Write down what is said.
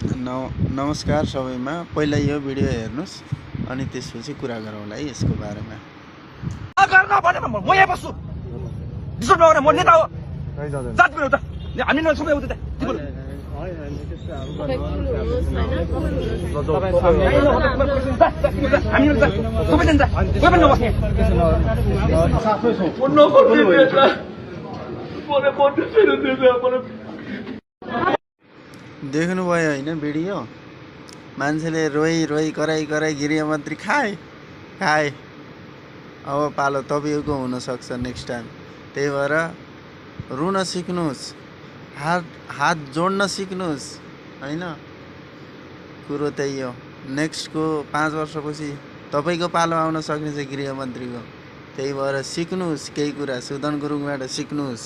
नमस्कार सबैमा। पहिला यो भिडियो हेर्नुस् अनि त्यसपछि कुरा गरौँला है यसको बारेमा। गर्न भने म यहाँ बस्छु डिस्टर्ब नगर्नु म नेता हो जात बिना हामी न सबै उता हामी सबै जान्छ कोही पनि नबस्ने देख्नुभयो होइन भिडियो? मान्छेले रोइ रोइ कराई कराई गृहमन्त्री खाए। अब पालो तपाईँको हुनसक्छ नेक्स्ट टाइम। त्यही भएर रुन सिक्नुहोस्, हात जोड्न सिक्नुहोस् होइन। कुरो त्यही हो। नेक्स्टको 5 वर्षपछि तपाईँको पालो आउन सक्ने छ गृहमन्त्रीको। त्यही भएर सिक्नुहोस्, केही कुरा सुदन गुरुङबाट सिक्नुहोस्।